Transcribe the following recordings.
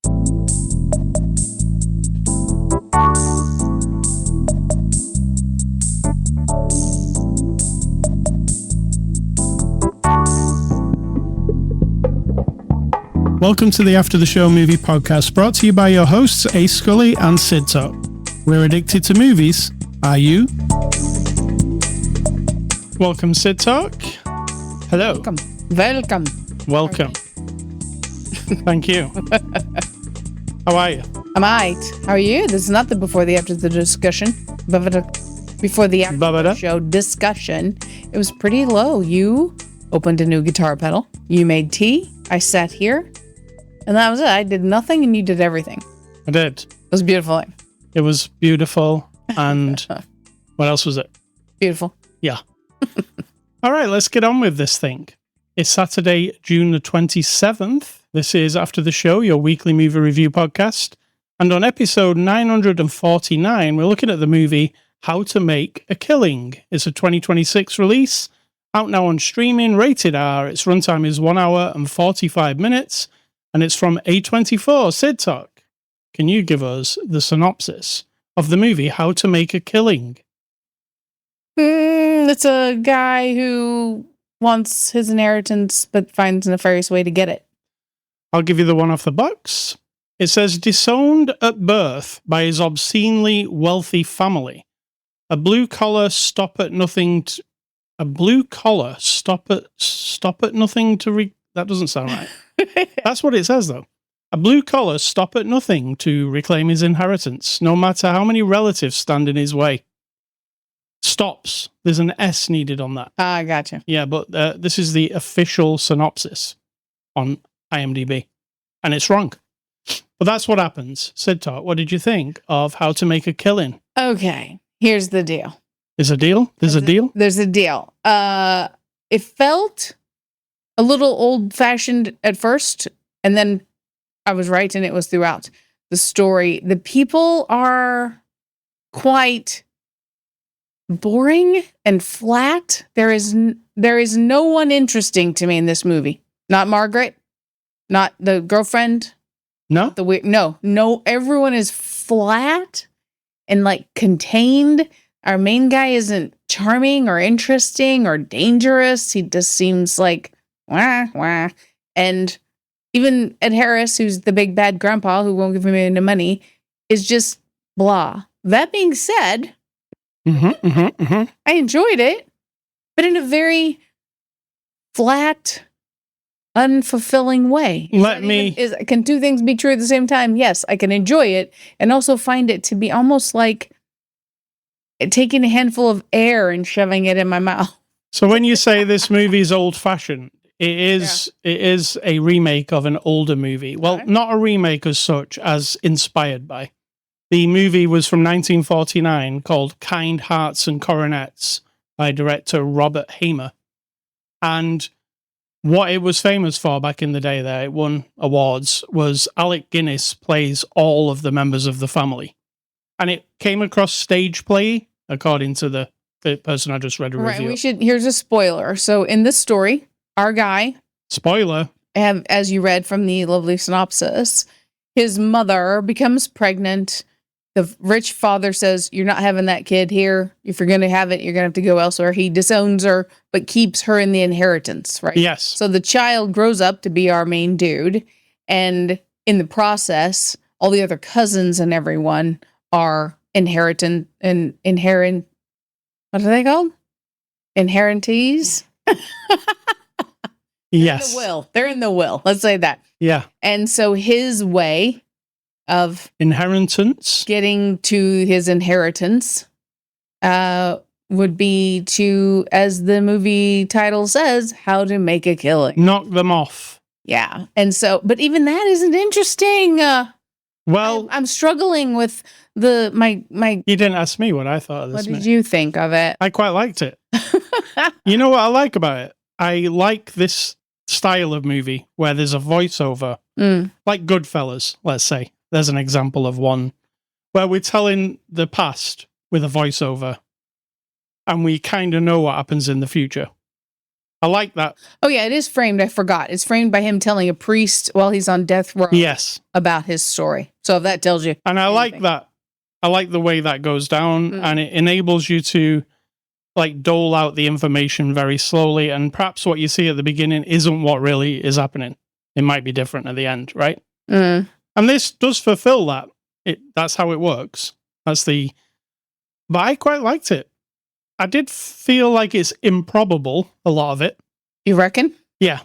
Welcome to the After the Show Movie Podcast, brought to you by your hosts, Ace Scully and Sid Talk. We're addicted to movies. Are you? Welcome, Sid Talk. Hello. Welcome. Welcome. Thank you. How are you? I'm alright. How are you? This is not the before the after the discussion. Before the after the show discussion. It was pretty low. You opened a new guitar pedal. You made tea. I sat here. And that was it. I did nothing and you did everything. I did. It was beautiful. It was beautiful. And what else was it? Beautiful. Yeah. All right, let's get on with this thing. It's Saturday, June the 27th. This is After the Show, your weekly movie review podcast. And on episode 949, we're looking at the movie How to Make a Killing. It's a 2026 release, out now on streaming, rated R. Its runtime is 1 hour and 45 minutes. And it's from A24. Sid Talk, can you give us the synopsis of the movie How to Make a Killing? It's a guy who wants his inheritance but finds a nefarious way to get it. I'll give you the one off the box. It says, disowned at birth by his obscenely wealthy family, a blue-collar stop-at-nothing to that doesn't sound right. That's what it says, though. A blue-collar stop-at-nothing to reclaim his inheritance, no matter how many relatives stand in his way. Stops. There's an S needed on that. I gotcha. Yeah, but this is the official synopsis on IMDb, and it's wrong. But that's what happens. Sid Talk, what did you think of How to Make a Killing? Okay, here's the deal. There's a deal? There's a deal? There's a deal. It felt a little old-fashioned at first, and then I was right, and it was throughout the story. The people are quite boring and flat. There is no one interesting to me in this movie. Not Margaret, not the girlfriend. No? No. Everyone is flat and like contained. Our main guy isn't charming or interesting or dangerous. He just seems like wah, wah. And even Ed Harris, who's the big bad grandpa who won't give him any money, is just blah. That being said, I enjoyed it, but in a very flat, unfulfilling way. Can two things be true at the same time? Yes, I can enjoy it and also find it to be almost like taking a handful of air and shoving it in my mouth. So when you say this movie is old-fashioned, it is a remake of an older movie. Well, not a remake as such, as inspired by. The movie was from 1949 called Kind Hearts and Coronets by director Robert Hamer. And what it was famous for back in the day there, it won awards, was Alec Guinness plays all of the members of the family. And it came across stage play, according to the person I just read a review. Right, here's a spoiler. So in this story, our guy... Spoiler. As you read from the lovely synopsis, his mother becomes pregnant. The rich father says, you're not having that kid here. If you're going to have it, you're going to have to go elsewhere. He disowns her, but keeps her in the inheritance, right? Yes. So the child grows up to be our main dude. And in the process, all the other cousins and everyone are inherent. What are they called? Inherentees? Yes. They're in the will. Let's say that. Yeah. And so his way of inheritance, getting to his inheritance, would be to, as the movie title says, How to Make a Killing. Knock them off. Yeah. And so, but even that isn't interesting. Well, I'm struggling with my. You didn't ask me what I thought of this. What did you think of it? I quite liked it. You know what I like about it? I like this style of movie where there's a voiceover, like Goodfellas, let's say. There's an example of one where we're telling the past with a voiceover and we kind of know what happens in the future. I like that. Oh, yeah, it is framed. I forgot. It's framed by him telling a priest while he's on death row Yes. about his story. So if that tells you. And I like that. I like the way that goes down, and it enables you to like dole out the information very slowly, and perhaps what you see at the beginning isn't what really is happening. It might be different at the end, right? And this does fulfill that. That's how it works. But I quite liked it. I did feel like it's improbable, a lot of it. You reckon? Yeah.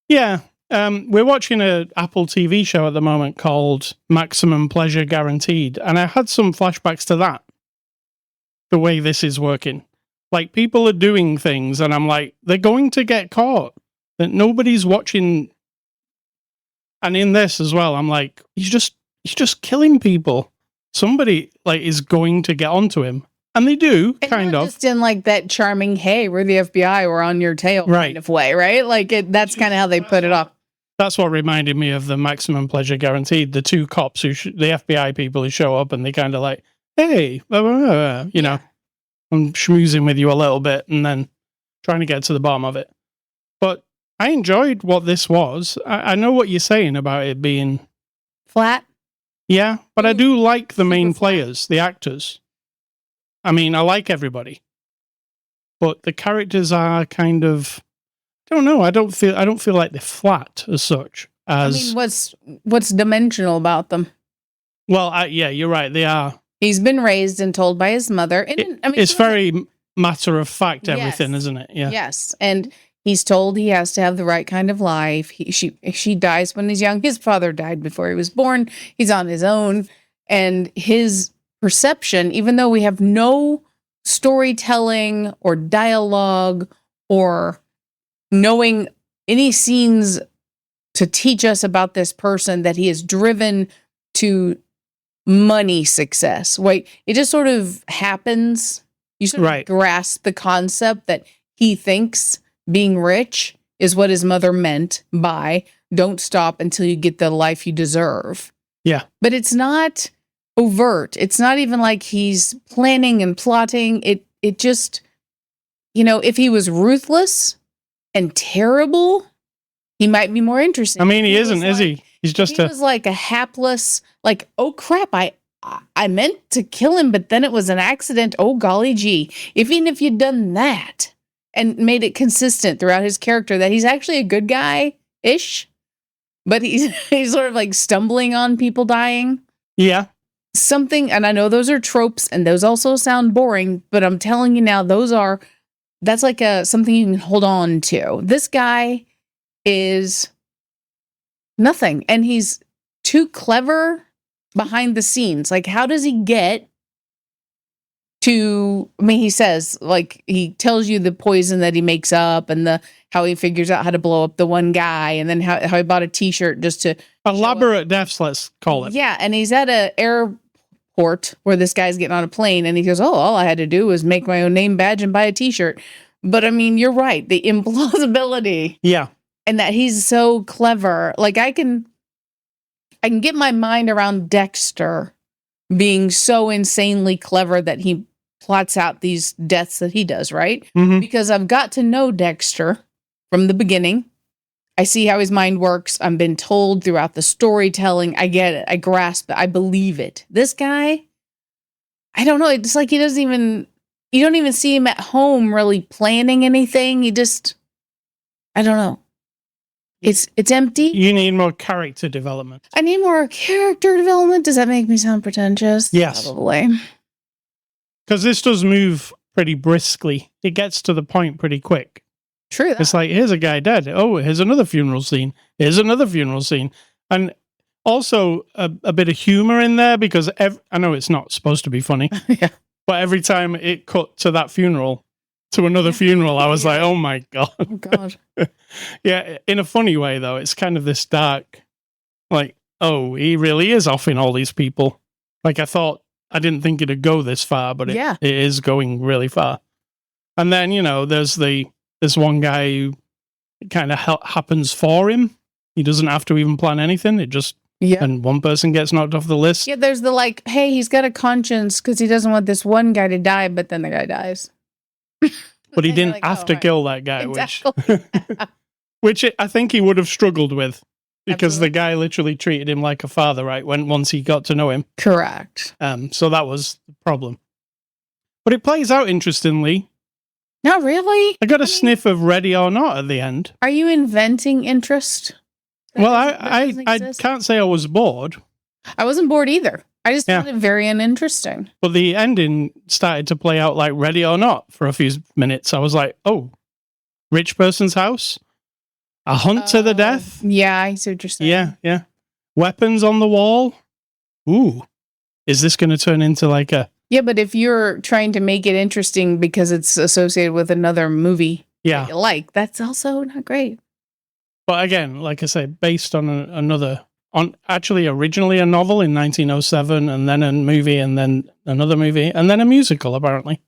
Yeah. We're watching an Apple TV show at the moment called Maximum Pleasure Guaranteed, and I had some flashbacks to that. The way this is working. Like, people are doing things, and I'm like, they're going to get caught. That nobody's watching. And in this as well, I'm like, he's just killing people. Somebody like is going to get onto him. And they do, and kind of. Just in like that charming, hey, we're the FBI, we're on your tail kind of way, right? Like that's kind of how they put it off. That's what reminded me of the Maximum Pleasure Guaranteed. The two cops, the FBI people who show up and they kind of like, hey, blah, blah, blah, you know, I'm schmoozing with you a little bit and then trying to get to the bottom of it. But I enjoyed what this was. I know what you're saying about it being flat. Yeah, but I do like the main players, the actors. I mean, I like everybody, but the characters are kind of, I don't know. I don't feel like they're flat as such. I mean, what's dimensional about them? Well, yeah, you're right. They are. He's been raised and told by his mother. And, it's very matter of fact, everything, isn't it? Yeah. Yes, and he's told he has to have the right kind of life. She dies when he's young. His father died before he was born. He's on his own, and his perception, even though we have no storytelling or dialogue or knowing any scenes to teach us about this person, that he is driven to money success. Wait, it just sort of happens. You sort of grasp the concept that he thinks being rich is what his mother meant by don't stop until you get the life you deserve. Yeah. But it's not overt. It's not even like he's planning and plotting. It just, you know, if he was ruthless and terrible, he might be more interesting. I mean, he isn't, is he? He's just he was like a hapless, like, oh crap, I meant to kill him, but then it was an accident. Oh golly gee. Even if you'd done that and made it consistent throughout his character that he's actually a good guy-ish, but he's sort of like stumbling on people dying. Yeah. Something, and I know those are tropes and those also sound boring, but I'm telling you now, that's like something you can hold on to. This guy is nothing, and he's too clever behind the scenes. Like, how does he get to, I mean, he says, like, he tells you the poison that he makes up and how he figures out how to blow up the one guy, and then how he bought a t-shirt just to elaborate deaths, let's call it. Yeah, and he's at an airport where this guy's getting on a plane, and he goes, oh, all I had to do was make my own name badge and buy a t-shirt. But I mean, you're right, the implausibility. Yeah. And that he's so clever. Like, I can get my mind around Dexter being so insanely clever that he plots out these deaths that he does, right? Mm-hmm. Because I've got to know Dexter from the beginning. I see how his mind works. I've been told throughout the storytelling. I get it. I grasp it. I believe it. This guy, I don't know. It's like you don't even see him at home really planning anything. I don't know. It's empty. You need more character development. I need more character development. Does that make me sound pretentious? Yes. Probably. Because this does move pretty briskly. It gets to the point pretty quick. True. It's like, here's a guy dead. Oh, here's another funeral scene. Here's another funeral scene. And also a bit of humor in there, because I know it's not supposed to be funny. Yeah. But every time it cut to that funeral, to another funeral, I was like, oh my God. Oh God. Yeah, in a funny way, though. It's kind of this dark, like, oh, he really is offing all these people. Like, I didn't think it'd go this far, but it is going really far. And then, you know, there's this one guy who kind of happens for him. He doesn't have to even plan anything. It just, and one person gets knocked off the list. Yeah, there's the like, hey, he's got a conscience because he doesn't want this one guy to die, but then the guy dies. but he You're didn't like, have oh, to right. kill that guy, Exactly. which I think he would have struggled with because Absolutely. the guy literally treated him like a father, right? Once he got to know him. Correct. So that was the problem. But it plays out interestingly. Not really. I got a sniff of Ready or Not at the end. Are you inventing interest? Well, That doesn't I exist? can't say I was bored, I wasn't bored either. I just Yeah. found it very uninteresting. but the ending started to play out like Ready or Not for a few minutes. I was like, oh, rich person's house? A hunt to the death? Yeah, I see what you're saying. Yeah. Weapons on the wall? Ooh. Is this going to turn into like a... Yeah, but if you're trying to make it interesting because it's associated with another movie Yeah. that you like, that's also not great. But again, like I say, based on actually originally a novel in 1907, and then a movie, and then another movie, and then a musical, apparently.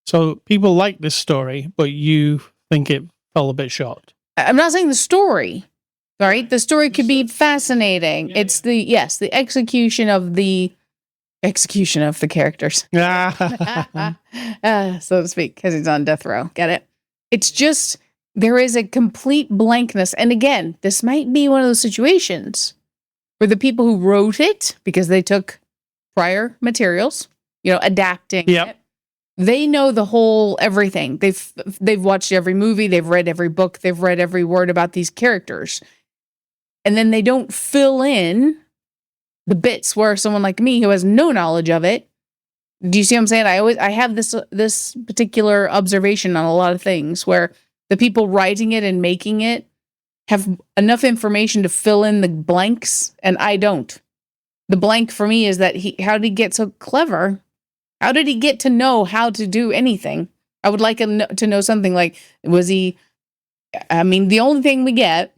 So people like this story, but you think it fell a bit short. I'm not saying the story, right? The story could be fascinating. Yeah, It's the execution of the characters. So to speak, because he's on death row. Get it? It's just there is a complete blankness. And again, this might be one of those situations where the people who wrote it, because they took prior materials, adapting Yep. it, they know the whole everything. They've watched every movie, they've read every book, they've read every word about these characters. And then they don't fill in the bits where someone like me who has no knowledge of it. Do you see what I'm saying? I have this particular observation on a lot of things where the people writing it and making it have enough information to fill in the blanks, and I don't. The blank for me is that how did he get so clever? How did he get to know how to do anything? I would like to know something like, the only thing we get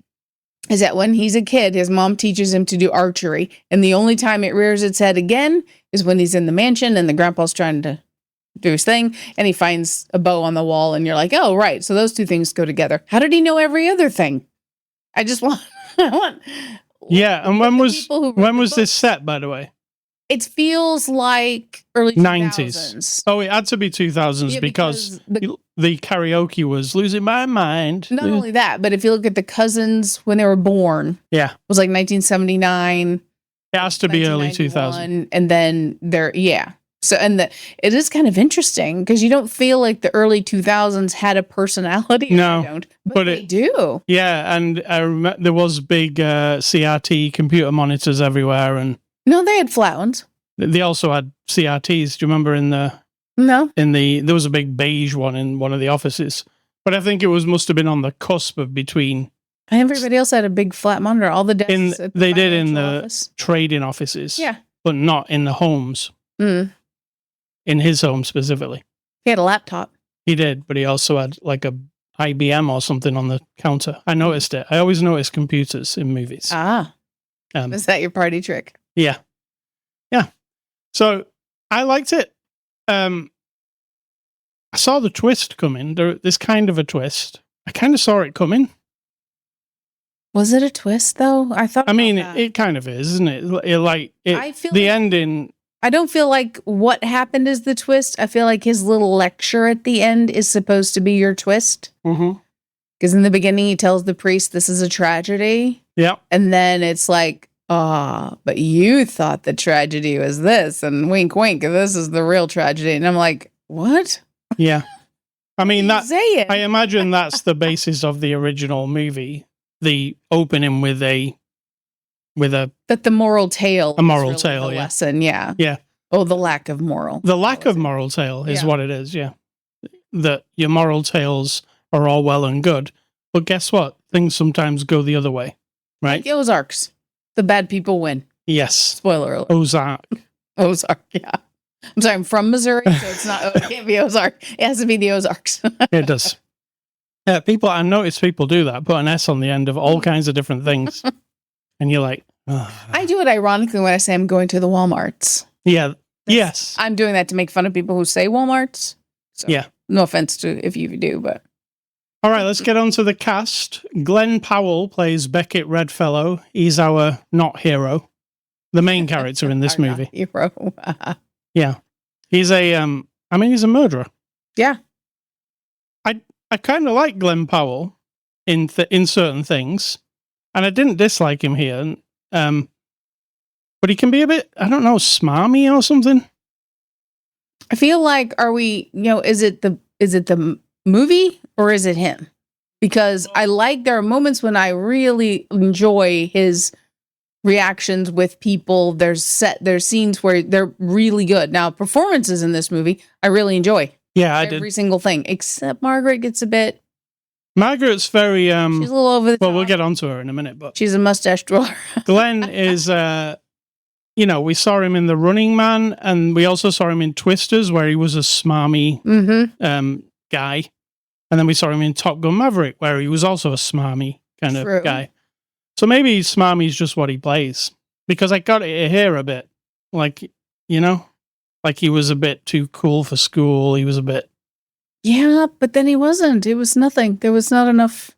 is that when he's a kid, his mom teaches him to do archery, and the only time it rears its head again is when he's in the mansion and the grandpa's trying to do his thing, and he finds a bow on the wall, and you're like, oh, right, so those two things go together. How did he know every other thing? I just want... Yeah, and when was this this set, by the way? It feels like early 90s. Oh, it had to be 2000s Yeah, because the karaoke was Losing My Mind. Not only that, but if you look at the cousins when they were born, Yeah. it was like 1979. It has to be early 2000. And then So, it is kind of interesting because you don't feel like the early 2000s had a personality. No, I don't, but they do. Yeah, and I remember there was big CRT computer monitors everywhere, and No, they had flat ones. they also had CRTs. Do you remember there was a big beige one in one of the offices, but I think it must have been on the cusp of between. And everybody else had a big flat monitor. All the desks. They did in the office. trading offices, Yeah, but not in the homes. In his home specifically, he had a laptop. He did, but he also had like a IBM or something on the counter. I noticed it. I always notice computers in movies. Is that your party trick? Yeah. So I liked it. I saw the twist coming. There's kind of a twist. I kind of saw it coming. Was it a twist though? I thought. I mean, it kind of is, isn't it? I feel the ending. I don't feel like what happened is the twist. I feel like his little lecture at the end is supposed to be your twist. Mm-hmm. Because in the beginning, he tells the priest this is a tragedy. Yeah. And then it's like, but you thought the tragedy was this, and wink, wink, this is the real tragedy. And I'm like, what? Yeah. I mean, I imagine that's the basis of the original movie. The opening with that the moral tale. A moral is really tale, the yeah. lesson, yeah. Yeah. Oh, the lack of moral. The lack of moral tale is what it is, yeah. That your moral tales are all well and good, but guess what? Things sometimes go the other way, right? Like Ozarks. The bad people win. Yes. Spoiler alert. Ozark, yeah. I'm sorry, I'm from Missouri, so it can't be Ozark. It has to be the Ozarks. It does. Yeah, I notice people do that, put an S on the end of all kinds of different things. And you're like, oh. I do it ironically when I say I'm going to the Walmarts. Yeah. Yes. I'm doing that to make fun of people who say Walmarts. So, yeah. No offense to if you do, but. All right, let's get on to the cast. Glen Powell plays Beckett Redfellow. He's our not hero, the main character in this movie. Hero. Yeah. He's he's a murderer. Yeah. I kind of like Glen Powell in certain things, and I didn't dislike him here. But he can be a bit, I don't know, smarmy or something. I feel like, is it the movie or is it him? Because there are moments when I really enjoy his reactions with people. There's scenes where they're really good. Now, performances in this movie, I really enjoy. Yeah, every single thing, except Margaret gets a bit. Margaret's very. She's a little over the top. Well, we'll get onto her in a minute, but she's a mustache twirler. Glenn is. We saw him in The Running Man, and we also saw him in Twisters, where he was a smarmy guy. And then we saw him in Top Gun Maverick, where he was also a smarmy kind of guy. So maybe smarmy is just what he plays. Because I got it here a bit. Like he was a bit too cool for school. He was a bit... Yeah, but then he wasn't. It was nothing. There was not enough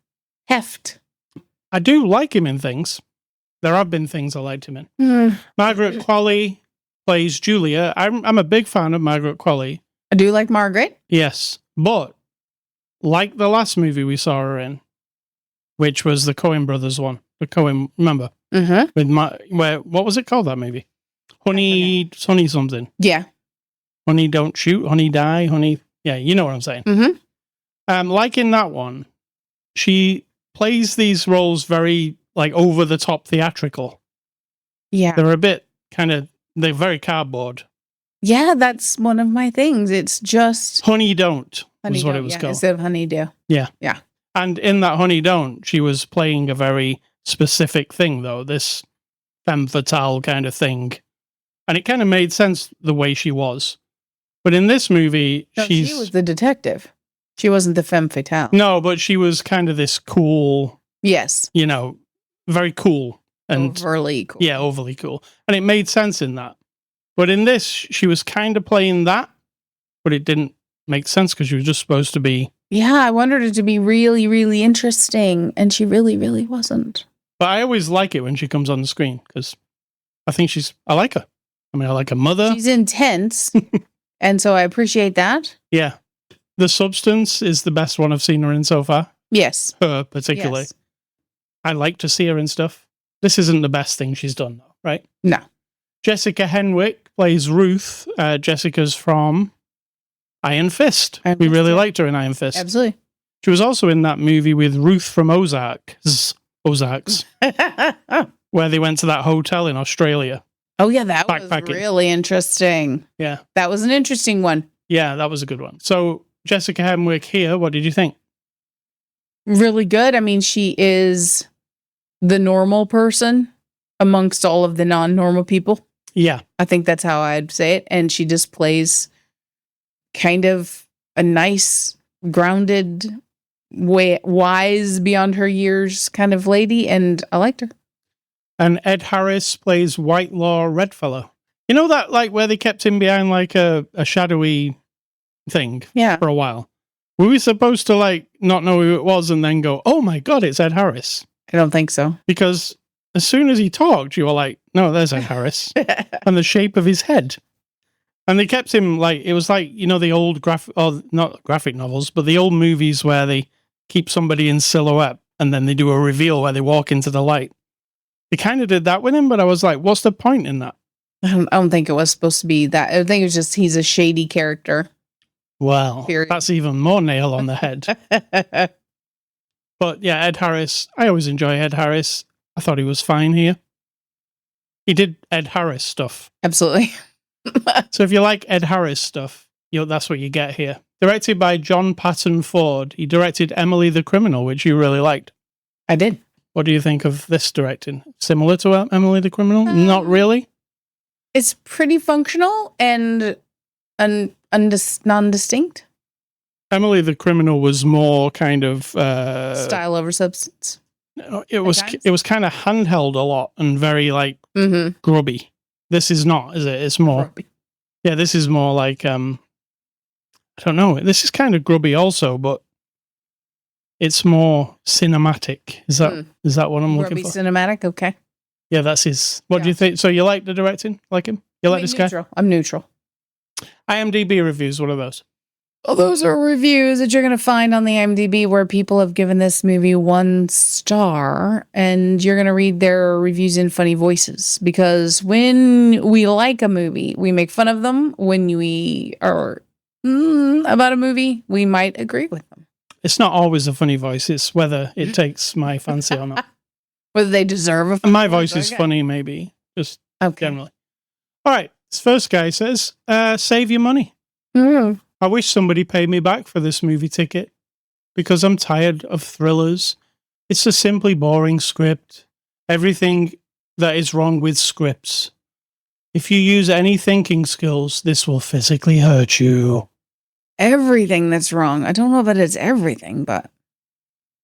heft. I do like him in things. There have been things I liked him in. Margaret Qualley plays Julia. I'm a big fan of Margaret Qualley. I do like Margaret. Yes, but like the last movie we saw her in, which was the Coen Brothers one. The Coen, remember? Mm-hmm. What was it called, that movie? Honey something. Yeah. Honey Don't Shoot, Honey Die, Honey... Yeah, you know what I'm saying. Mm-hmm. Like in that one, she plays these roles very... like over the top theatrical. Yeah. They're a bit they're very cardboard. Yeah, that's one of my things. It's just Honey Don't was what it was called. Instead of Honey Do. Yeah. Yeah. And in that Honey Don't, she was playing a very specific thing though, this femme fatale kind of thing. And it kind of made sense the way she was. But in this movie, she was the detective. She wasn't the femme fatale. No, but she was kind of this cool. Yes. Very cool. And overly cool. Yeah, overly cool. And it made sense in that. But in this, she was kind of playing that, but it didn't make sense because she was just supposed to be... Yeah, I wanted it to be really, really interesting, and she really, really wasn't. But I always like it when she comes on the screen because I like her. I mean, I like her mother. She's intense, and so I appreciate that. Yeah. The Substance is the best one I've seen her in so far. Yes. Her, particularly. Yes. I like to see her in stuff. This isn't the best thing she's done, though, right? No. Jessica Henwick plays Ruth. Jessica's from Iron Fist. We really liked her in Iron Fist. Absolutely. She was also in that movie with Ruth from Ozarks, where they went to that hotel in Australia. Oh, yeah, that was really interesting. Yeah. That was an interesting one. Yeah, that was a good one. So, Jessica Henwick here, what did you think? Really good. I mean, she is the normal person amongst all of the non-normal people. Yeah. I think that's how I'd say it. And she just plays kind of a nice, grounded, wise, beyond her years kind of lady. And I liked her. And Ed Harris plays Whitelaw Redfellow. You know that, like, where they kept him behind, like, a shadowy thing for a while? Were we supposed to, like, not know who it was and then go, oh my God, it's Ed Harris? I don't think so. Because as soon as he talked, you were like, no, there's Ed Harris. And the shape of his head. And they kept him, like, it was like, the old not graphic novels, but the old movies where they keep somebody in silhouette and then they do a reveal where they walk into the light. They kind of did that with him, but I was like, what's the point in that? I don't think it was supposed to be that. I think it was just he's a shady character. Well, that's even more nail on the head. But yeah, Ed Harris. I always enjoy Ed Harris. I thought he was fine here. He did Ed Harris stuff. Absolutely. So if you like Ed Harris stuff, that's what you get here. Directed by John Patton Ford. He directed Emily the Criminal, which you really liked. I did. What do you think of this directing? Similar to Emily the Criminal? Not really? It's pretty functional and non-distinct. Emily the Criminal was more kind of... style over substance. It was kind of handheld a lot and very, like, grubby. This is not, is it? It's more... Grubby. Yeah, this is more like... I don't know. This is kind of grubby also, but it's more cinematic. Is that what I'm looking for? Cinematic? Okay. Yeah, that's his... What do you think? So you like the directing? Like him? You like this guy? I'm neutral. IMDb reviews, what are those? Well, those are reviews that you're going to find on the IMDb where people have given this movie 1 star, and you're going to read their reviews in funny voices. Because when we like a movie, we make fun of them. When we are about a movie, we might agree with them. It's not always a funny voice. It's whether it takes my fancy or not. Whether they deserve a funny My voice is funny, maybe. Just generally. All right. This first guy says, save your money. Mm. I wish somebody paid me back for this movie ticket because I'm tired of thrillers. It's a simply boring script. Everything that is wrong with scripts. If you use any thinking skills, this will physically hurt you. Everything that's wrong. I don't know that it's everything, but...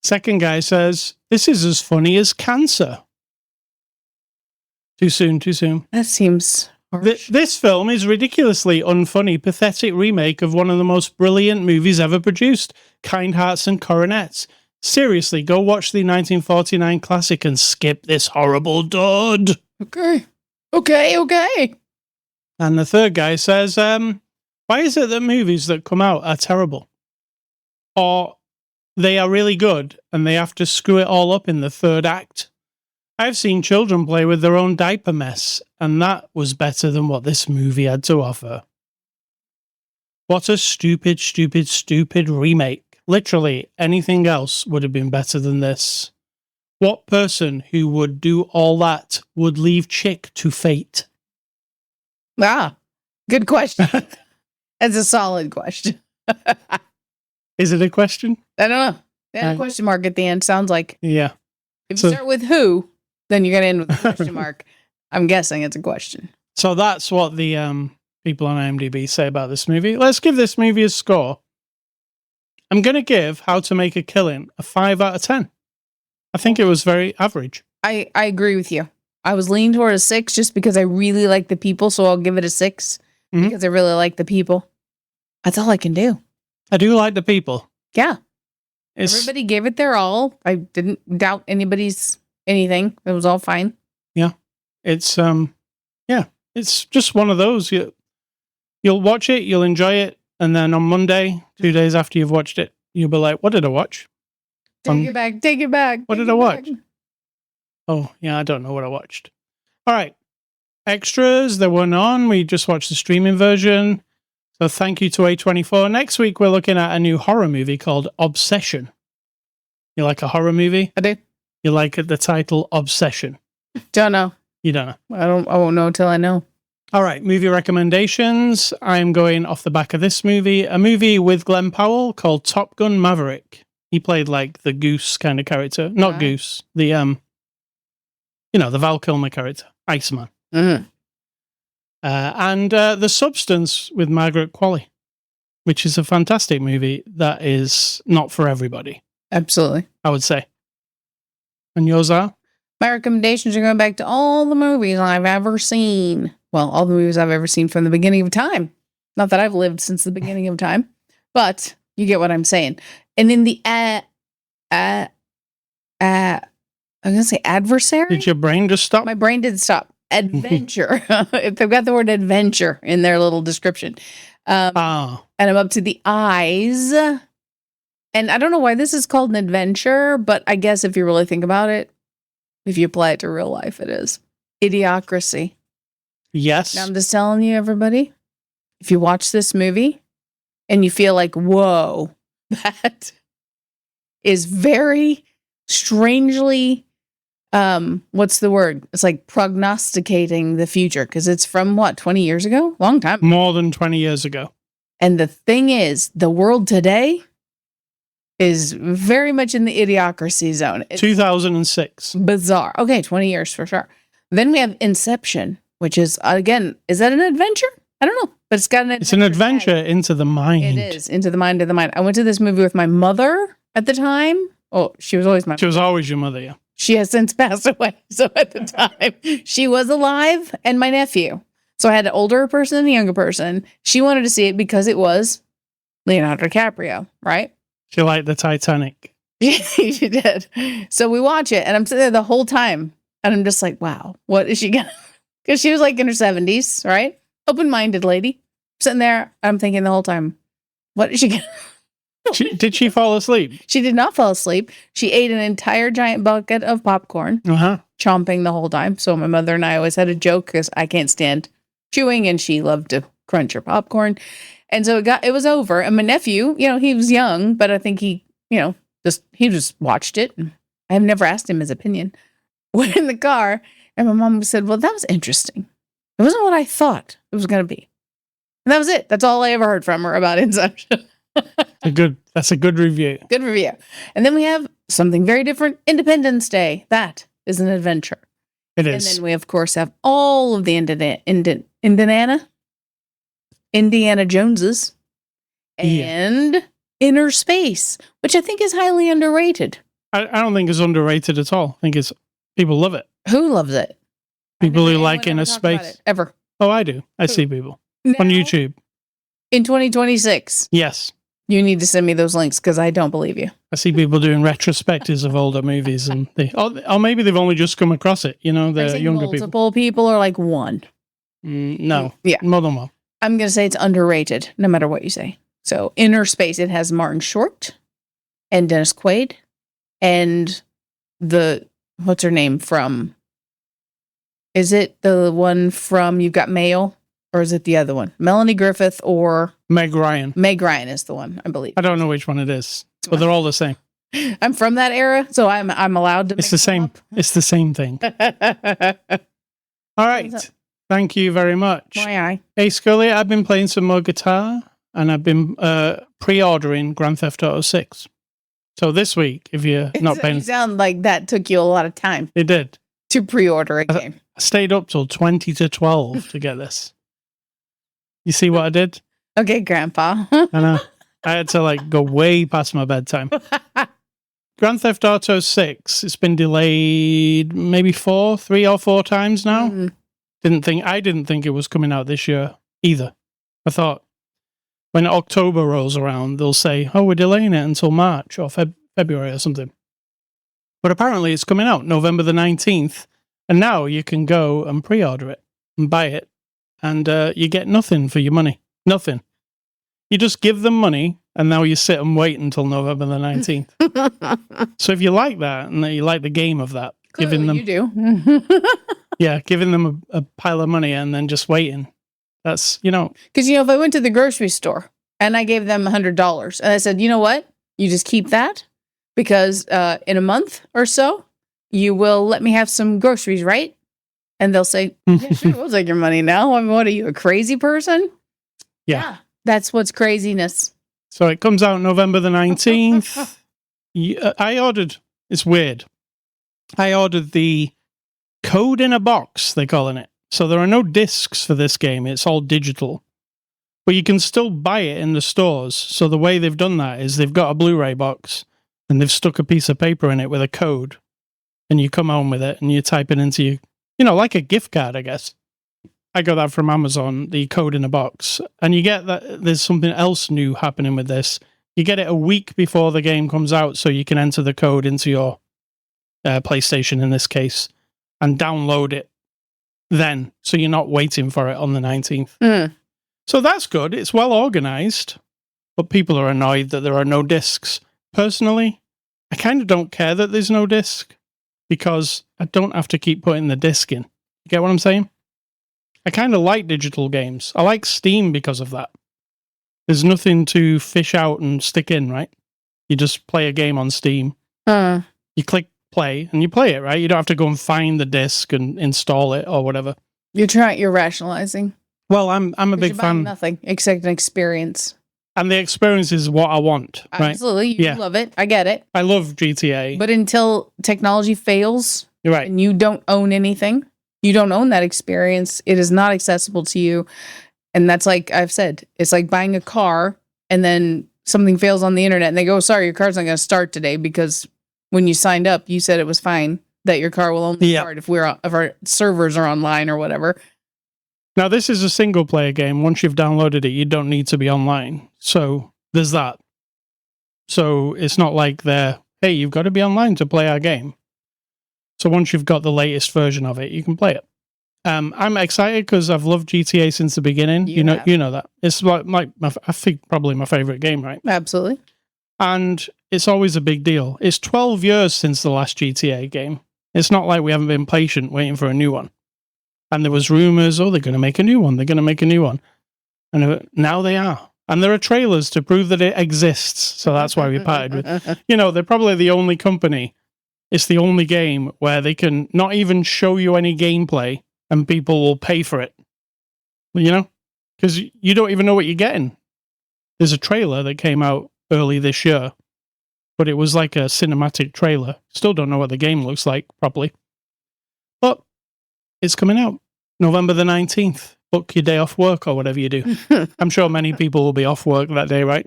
Second guy says, this is as funny as cancer. Too soon. That seems... This film is ridiculously unfunny, pathetic remake of one of the most brilliant movies ever produced, Kind Hearts and Coronets. Seriously, go watch the 1949 classic and skip this horrible dud. Okay. And the third guy says, why is it that movies that come out are terrible? Or they are really good and they have to screw it all up in the third act? I've seen children play with their own diaper mess, and that was better than what this movie had to offer. What a stupid remake. Literally, anything else would have been better than this. What person who would do all that would leave Chick to fate? Ah, good question. That's a solid question. Is it a question? I don't know. A question mark at the end sounds like. Yeah. If you start with who, then you're going to end with a question mark. I'm guessing it's a question. So that's what the people on IMDb say about this movie. Let's give this movie a score. I'm going to give How to Make a Killing a 5 out of 10. I think it was very average. I agree with you. I was leaning toward a 6 just because I really like the people, so I'll give it a 6 because I really like the people. That's all I can do. I do like the people. Yeah. Everybody gave it their all. I didn't doubt anybody's anything. It was all fine. Yeah. It's it's just one of those. You'll watch it, you'll enjoy it, and then on Monday, 2 days after you've watched it, you'll be like, what did I watch? Take it back. What did I watch? Oh, yeah, I don't know what I watched. All right. Extras, there were none. We just watched the streaming version. So thank you to A24. Next week, we're looking at a new horror movie called Obsession. You like a horror movie? I do. You like the title Obsession? Don't know. You don't know? I won't know until I know. All right, movie recommendations. I'm going off the back of this movie. A movie with Glen Powell called Top Gun Maverick. He played like the Goose kind of character. Not Goose. The, the Val Kilmer character. Iceman. Mm-hmm. And The Substance with Margaret Qualley, which is a fantastic movie that is not for everybody. Absolutely. I would say. And yours are? My recommendations are going back to all the movies I've ever seen. Well, all the movies I've ever seen from the beginning of time. Not that I've lived since the beginning of time, but you get what I'm saying. And in the I'm going to say adversary. Did your brain just stop? My brain did stop. Adventure. If they've got the word adventure in their little description. And I'm up to the eyes. And I don't know why this is called an adventure, but I guess if you really think about it, if you apply it to real life, it is. Idiocracy. Yes. Now I'm just telling you, everybody, if you watch this movie and you feel like, whoa, that is very strangely, what's the word? It's like prognosticating the future because it's from what, 20 years ago? Long time. More than 20 years ago. And the thing is, the world today is very much in the idiocracy zone. It's 2006. bizarre. Okay, 20 years for sure. Then we have Inception, which is, again, is that an adventure? I don't know, but it's got an adventure. It's an adventure into the mind. It is, into the mind of the mind. I went to this movie with my mother at the time. Oh, she was always my mother. She was always your mother, yeah. She has since passed away. So at the time, she was alive and my nephew. So I had an older person and a younger person. She wanted to see it because it was Leonardo DiCaprio, right? She liked the Titanic. She did. So we watch it, and I'm sitting there the whole time, and I'm just like, wow, what is she gonna? Because she was like in her 70s, right? Open-minded lady. Sitting there, I'm thinking the whole time, What did she get? Did she fall asleep? She did not fall asleep. She ate an entire giant bucket of popcorn, chomping the whole time. So my mother and I always had a joke because I can't stand chewing, and she loved to crunch her popcorn. And so it was over. And my nephew, he was young, but I think he just watched it. I have never asked him his opinion. We're in the car, and my mom said, "Well, that was interesting. It wasn't what I thought it was going to be." And that was it. That's all I ever heard from her about Inception. That's a good review. Good review. And then we have something very different, Independence Day. That is an adventure. It is. And then we, of course, have all of the Indiana Joneses and Inner Space, which I think is highly underrated. I don't think it's underrated at all. I think people love it. Who loves it? People who like Inner Space. Ever. Oh, I do. I see people on YouTube. In 2026. Yes. You need to send me those links because I don't believe you. I see people doing retrospectives of older movies, and or maybe they've only just come across it. The younger people. Multiple people are like one. No. Yeah. More than one. I'm going to say it's underrated, no matter what you say. So, Inner Space, it has Martin Short and Dennis Quaid and what's her name from? Is it the one from You've Got Mail? Or is it the other one? Melanie Griffith or Meg Ryan? Meg Ryan is the one, I believe. I don't know which one it is, but they're all the same. I'm from that era, so I'm allowed to. It's the same. It's the same thing. All right. Thank you very much. Why? Hey, Scully, I've been playing some more guitar, and I've been pre-ordering Grand Theft Auto 6. So this week, if you're not paying... You sound like that took you a lot of time. It did. To pre-order a game. I stayed up till 20 to 12 to get this. You see what I did? Okay, Grandpa. I know. I had to go way past my bedtime. Grand Theft Auto 6, it's been delayed maybe 3 or 4 times now. I didn't think it was coming out this year either. I thought when October rolls around, they'll say, "Oh, we're delaying it until March or February or something." But apparently it's coming out November the 19th, and now you can go and pre-order it and buy it, and you get nothing for your money. Nothing. You just give them money, and now you sit and wait until November the 19th. So if you like that, and you like the game of that, Clearly giving them... You do. Yeah, giving them a pile of money and then just waiting. That's, Because, if I went to the grocery store and I gave them $100 and I said, you know what? You just keep that because in a month or so, you will let me have some groceries, right? And they'll say, yeah, sure, we'll take your money now. I mean, what are you, a crazy person? Yeah. That's what's craziness. So it comes out November the 19th. It's weird. I ordered the code in a box, they're calling it. So there are no discs for this game. It's all digital. But you can still buy it in the stores. So the way they've done that is they've got a Blu-ray box and they've stuck a piece of paper in it with a code. And you come home with it and you type it into like a gift card, I guess. I got that from Amazon, the code in a box. And you get that there's something else new happening with this. You get it a week before the game comes out so you can enter the code into your PlayStation in this case and download it then. So you're not waiting for it on the 19th. So that's good. It's well organized, but people are annoyed that there are no discs. Personally, I kind of don't care that there's no disc because I don't have to keep putting the disc in. You get what I'm saying? I kind of like digital games. I like Steam because of that. There's nothing to fish out and stick in, right? You just play a game on Steam. You click play and you play it, right? You don't have to go and find the disc and install it or whatever. You're rationalizing. Well, I'm a big fan. Nothing except an experience. And the experience is what I want, right? Absolutely. You love it. I get it. I love GTA. But until technology fails, right, and you don't own anything, you don't own that experience, it is not accessible to you. And that's like I've said, it's like buying a car and then something fails on the internet and they go, sorry, your car's not going to start today because when you signed up, you said it was fine that your car will only start if our servers are online or whatever. Now, this is a single-player game. Once you've downloaded it, you don't need to be online. So there's that. So it's not like hey, you've got to be online to play our game. So once you've got the latest version of it, you can play it. I'm excited because I've loved GTA since the beginning. You know that. It's like I think probably my favorite game, right? Absolutely. And it's always a big deal. It's 12 years since the last GTA game. It's not like we haven't been patient waiting for a new one. And there was rumors, they're going to make a new one. They're going to make a new one. And now they are. And there are trailers to prove that it exists. So that's why we partnered with. They're probably the only company. It's the only game where they can not even show you any gameplay and people will pay for it. Because you don't even know what you're getting. There's a trailer that came out early this year, but it was like a cinematic trailer. Still don't know what the game looks like properly. But it's coming out November the 19th. Book your day off work or whatever you do. I'm sure many people will be off work that day, right?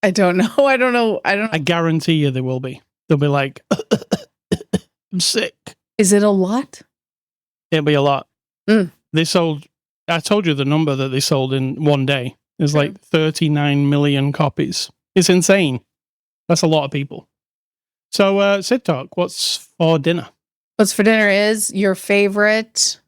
I don't know. I don't know. I guarantee you there will be. They'll be like, I'm sick. Is it a lot? It'll be a lot. They sold, I told you the number that they sold in one day. It's like 39 million copies. It's insane. That's a lot of people. So, Sid Talk, what's for dinner? What's for dinner is your favorite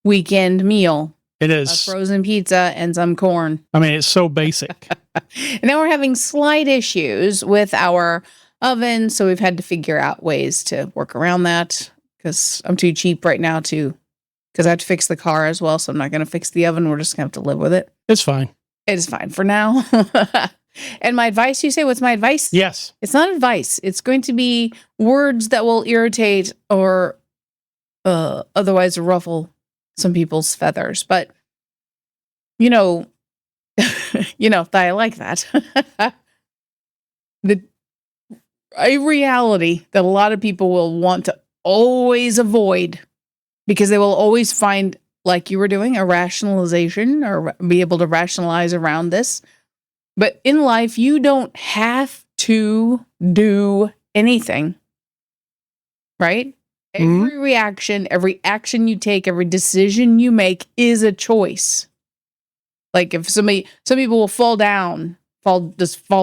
weekend meal. It is. A frozen pizza and some corn. I mean, it's so basic. And now we're having slight issues with our oven, so we've had to figure out ways to work around that because I'm too cheap right now because I have to fix the car as well, so I'm not going to fix the oven. We're just going to have to live with it. It's fine. It is fine for now. And my advice, you say, what's my advice? Yes. It's not advice. It's going to be words that will irritate or otherwise ruffle some people's feathers. But, I like that. A reality that a lot of people will want to always avoid because they will always find, like you were doing, a rationalization or be able to rationalize around this. But in life, you don't have to do anything, right? Every reaction, every action you take, every decision you make is a choice. Like if some people will fall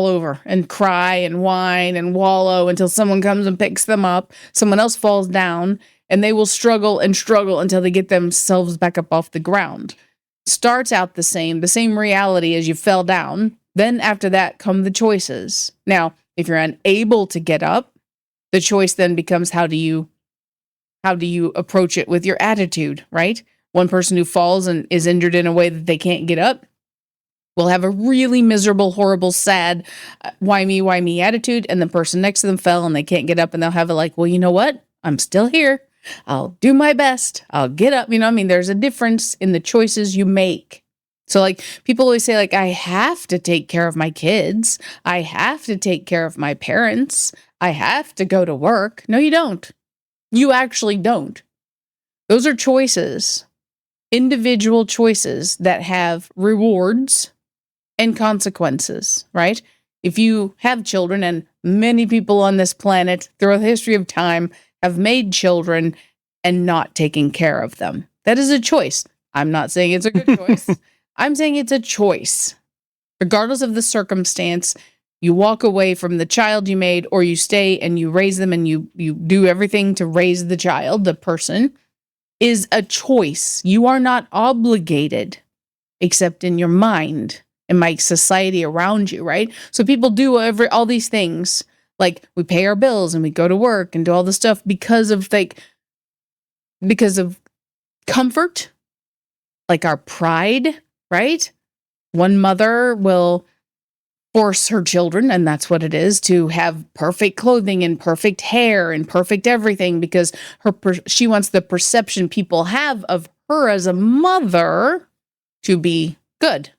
over and cry and whine and wallow until someone comes and picks them up. Someone else falls down and they will struggle and struggle until they get themselves back up off the ground. Starts out the same reality as you fell down. Then after that come the choices. Now, if you're unable to get up, the choice then becomes how do you approach it with your attitude, right? One person who falls and is injured in a way that they can't get up will have a really miserable, horrible, sad, why me attitude. And the person next to them fell and they can't get up and they'll have it like, well, you know what? I'm still here. I'll do my best. I'll get up. There's a difference in the choices you make. So like people always say like, I have to take care of my kids. I have to take care of my parents. I have to go to work. No, you don't. You actually don't. Those are choices, individual choices that have rewards and consequences, right? If you have children, and many people on this planet throughout the history of time have made children and not taken care of them. That is a choice. I'm not saying it's a good choice. I'm saying it's a choice. Regardless of the circumstance, you walk away from the child you made, or you stay and you raise them and you do everything to raise the child, the person, is a choice. You are not obligated, except in your mind and my society around you, right? So people do all these things, like we pay our bills and we go to work and do all this stuff because of comfort, like our pride, right? One mother will force her children, and that's what it is, to have perfect clothing and perfect hair and perfect everything because she wants the perception people have of her as a mother to be good,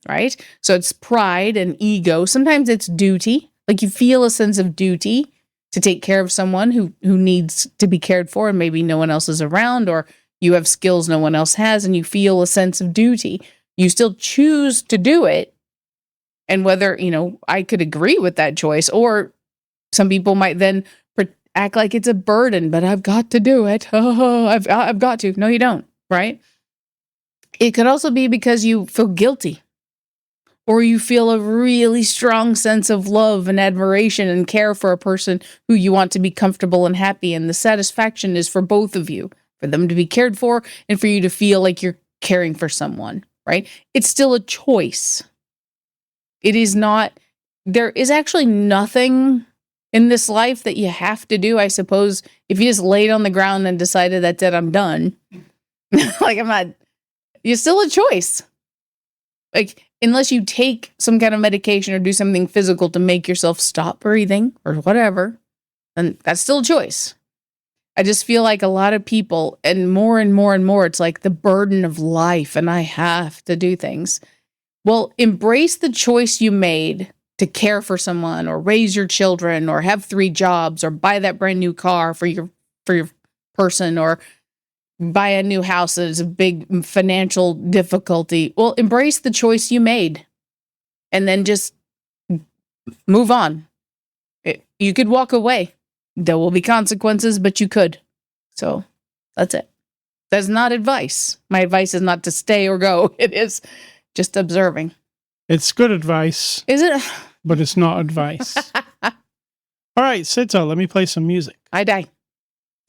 right? So it's pride and ego. Sometimes it's duty. Like you feel a sense of duty to take care of someone who needs to be cared for and maybe no one else is around, or you have skills no one else has and you feel a sense of duty. You still choose to do it. And whether, I could agree with that choice, or some people might then act like it's a burden, but I've got to do it. Oh, I've got to. No, you don't, right? It could also be because you feel guilty, or you feel a really strong sense of love and admiration and care for a person who you want to be comfortable and happy. And the satisfaction is for both of you. for them to be cared for, and for you to feel like you're caring for someone, right? It's still a choice. It is not, there is actually nothing in this life that you have to do, I suppose. If you just laid on the ground and decided that's it, I'm done. Like, I'm not, you're still a choice. Like, unless you take some kind of medication or do something physical to make yourself stop breathing or whatever, then that's still a choice. I just feel like a lot of people, and more, it's like the burden of life and I have to do things. Well, embrace the choice you made to care for someone or raise your children or have 3 jobs or buy that brand new car for your person or buy a new house that is a big financial difficulty. Well, embrace the choice you made and then just move on. You could walk away. There will be consequences, but you could. So that's it. That's not advice. My advice is not to stay or go. It is just observing. It's good advice. Is it? But it's not advice. All right, Sito, let me play some music. I die.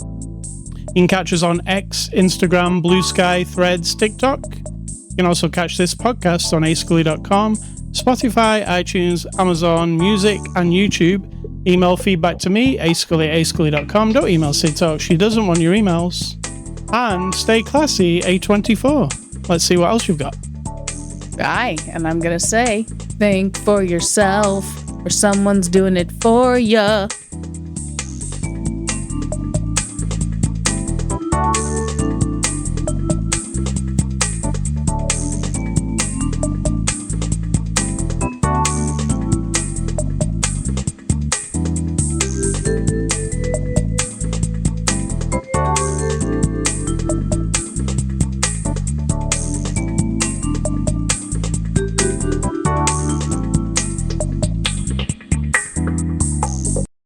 You can catch us on X, Instagram, Blue Sky, Threads, TikTok. You can also catch this podcast on ascully.com, Spotify, iTunes, Amazon Music, and YouTube. Email feedback to me, ascully@ascully.com. Don't email Sito. She doesn't want your emails. And stay classy, A24. Let's see what else you've got. Aye, and I'm going to say, think for yourself, or someone's doing it for ya.